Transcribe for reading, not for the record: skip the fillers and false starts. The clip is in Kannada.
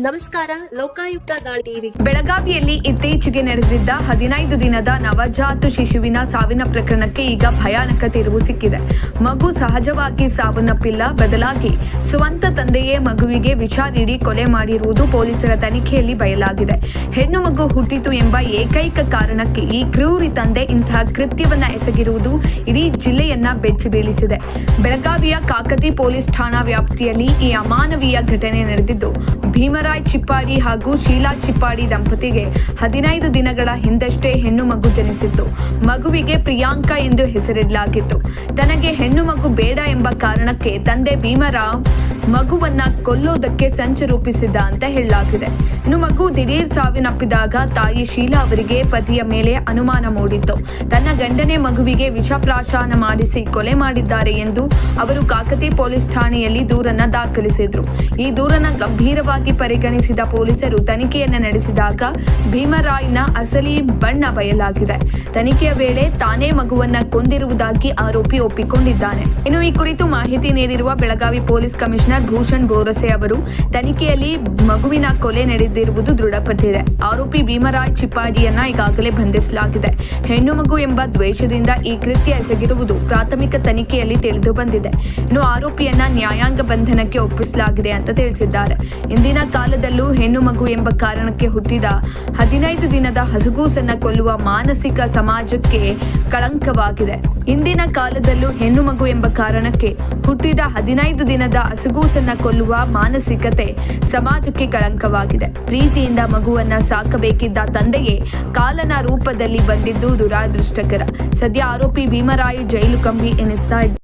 ನಮಸ್ಕಾರ. ಲೋಕಾಯುಕ್ತ ದಾಳಿ ಟಿವಿ. ಬೆಳಗಾವಿಯಲ್ಲಿ ಇತ್ತೀಚೆಗೆ ನಡೆದಿದ್ದ 15 ದಿನದ ನವಜಾತ ಶಿಶುವಿನ ಸಾವಿನ ಪ್ರಕರಣಕ್ಕೆ ಈಗ ಭಯಾನಕ ತಿರುವು ಸಿಕ್ಕಿದೆ. ಮಗು ಸಹಜವಾಗಿ ಸಾವನ್ನಪ್ಪಿಲ್ಲ, ಬದಲಾಗಿ ಸ್ವಂತ ತಂದೆಯೇ ಮಗುವಿಗೆ ವಿಷ ನೀಡಿ ಕೊಲೆ ಮಾಡಿರುವುದು ಪೊಲೀಸರ ತನಿಖೆಯಲ್ಲಿ ಬಯಲಾಗಿದೆ. ಹೆಣ್ಣು ಮಗು ಹುಟ್ಟಿತು ಎಂಬ ಏಕೈಕ ಕಾರಣಕ್ಕೆ ಈ ಕ್ರೂರಿ ತಂದೆ ಇಂತಹ ಕೃತ್ಯವನ್ನ ಎಸಗಿರುವುದು ಇಡೀ ಜಿಲ್ಲೆಯನ್ನ ಬೆಚ್ಚಿ ಬೀಳಿಸಿದೆ. ಬೆಳಗಾವಿಯ ಕಾಕತಿ ಪೊಲೀಸ್ ಠಾಣಾ ವ್ಯಾಪ್ತಿಯಲ್ಲಿ ಈ ಅಮಾನವೀಯ ಘಟನೆ ನಡೆದಿದ್ದು, ಭೀಮರಾಯ್ ಚಿಪ್ಪಾಡಿ ಹಾಗೂ ಶೀಲಾ ಚಿಪ್ಪಾಡಿ ದಂಪತಿಗೆ 15 ದಿನಗಳ ಹಿಂದಷ್ಟೇ ಹೆಣ್ಣು ಮಗು ಜನಿಸಿತ್ತು. ಮಗುವಿಗೆ ಪ್ರಿಯಾಂಕಾ ಎಂದು ಹೆಸರಿಡಲಾಗಿತ್ತು. ತನಗೆ ಹೆಣ್ಣು ಮಗು ಬೇಡ ಎಂಬ ಕಾರಣಕ್ಕೆ ತಂದೆ ಭೀಮರಾವ್ ಮಗುವನ್ನ ಕೊಲ್ಲೋದಕ್ಕೆ ಸಂಚು ರೂಪಿಸಿದ್ದ ಅಂತ ಹೇಳಲಾಗಿದೆ. ಇನ್ನು ಮಗು ದಿಢೀರ್ ಸಾವಿನಪ್ಪಿದಾಗ ತಾಯಿ ಶೀಲಾ ಅವರಿಗೆ ಪತಿಯ ಮೇಲೆ ಅನುಮಾನ ಮೂಡಿತ್ತು. ತನ್ನ ಗಂಡನೇ ಮಗುವಿಗೆ ವಿಷಪ್ರಾಶನ ಮಾಡಿಸಿ ಕೊಲೆ ಮಾಡಿದ್ದಾರೆ ಎಂದು ಅವರು ಕಾಕತಿ ಪೊಲೀಸ್ ಠಾಣೆಯಲ್ಲಿ ದೂರನ್ನ ದಾಖಲಿಸಿದ್ರು. ಈ ದೂರನ್ನ ಗಂಭೀರವಾಗಿ ಪರಿಗಣಿಸಿದ ಪೊಲೀಸರು ತನಿಖೆಯನ್ನ ನಡೆಸಿದಾಗ ಭೀಮರಾಯ್ನ ಅಸಲಿ ಬಣ್ಣ ಬಯಲಾಗಿದೆ. ತನಿಖೆಯ ವೇಳೆ ತಾನೇ ಮಗುವನ್ನ ಕೊಂದಿರುವುದಾಗಿ ಆರೋಪಿ ಒಪ್ಪಿಕೊಂಡಿದ್ದಾನೆ. ಇನ್ನು ಈ ಕುರಿತು ಮಾಹಿತಿ ನೀಡಿರುವ ಬೆಳಗಾವಿ ಪೊಲೀಸ್ ಕಮಿಷನರ್ ಭೂಷಣ್ ಬೋರಸೆ ಅವರು, ತನಿಖೆಯಲ್ಲಿ ಮಗುವಿನ ಕೊಲೆ ನಡೆದಿರುವುದು ದೃಢಪಟ್ಟಿದೆ. ಆರೋಪಿ ಭೀಮರಾಯ್ ಚಿಪ್ಪಾಡಿಯನ್ನ ಈಗಾಗಲೇ ಬಂಧಿಸಲಾಗಿದೆ. ಹೆಣ್ಣು ಮಗು ಎಂಬ ದ್ವೇಷದಿಂದ ಈ ಕೃತ್ಯ ಎಸಗಿರುವುದು ಪ್ರಾಥಮಿಕ ತನಿಖೆಯಲ್ಲಿ ತಿಳಿದು ಬಂದಿದೆ. ಇನ್ನು ಆರೋಪಿಯನ್ನ ನ್ಯಾಯಾಂಗ ಬಂಧನಕ್ಕೆ ಒಪ್ಪಿಸಲಾಗಿದೆ ಅಂತ ತಿಳಿಸಿದ್ದಾರೆ. ಇಂದಿನ ಕಾಲದಲ್ಲೂ ಹೆಣ್ಣು ಮಗು ಎಂಬ ಕಾರಣಕ್ಕೆ ಹುಟ್ಟಿದ 15 ದಿನದ ಹಸುಗೂಸನ್ನ ಕೊಲ್ಲುವ ಮಾನಸಿಕ ಸಮಾಜಕ್ಕೆ ಕಳಂಕವಾಗಿದೆ. ಇಂದಿನ ಕಾಲದಲ್ಲೂ ಹೆಣ್ಣು ಮಗು ಎಂಬ ಕಾರಣಕ್ಕೆ ಹುಟ್ಟಿದ 15 ದಿನದ ಹಸುಗೂಸನ್ನ ಕೊಲ್ಲುವ ಮಾನಸಿಕತೆ ಸಮಾಜಕ್ಕೆ ಕಳಂಕವಾಗಿದೆ. ಪ್ರೀತಿಯಿಂದ ಮಗುವನ್ನ ಸಾಕಬೇಕಿದ್ದ ತಂದೆಯೇ ಕಾಲನ ರೂಪದಲ್ಲಿ ಬಂದಿದ್ದು ದುರಾದೃಷ್ಟಕರ. ಸದ್ಯ ಆರೋಪಿ ಭೀಮರಾಯ್ ಜೈಲು ಕಂಬಿ ಎನಿಸ್ತಾ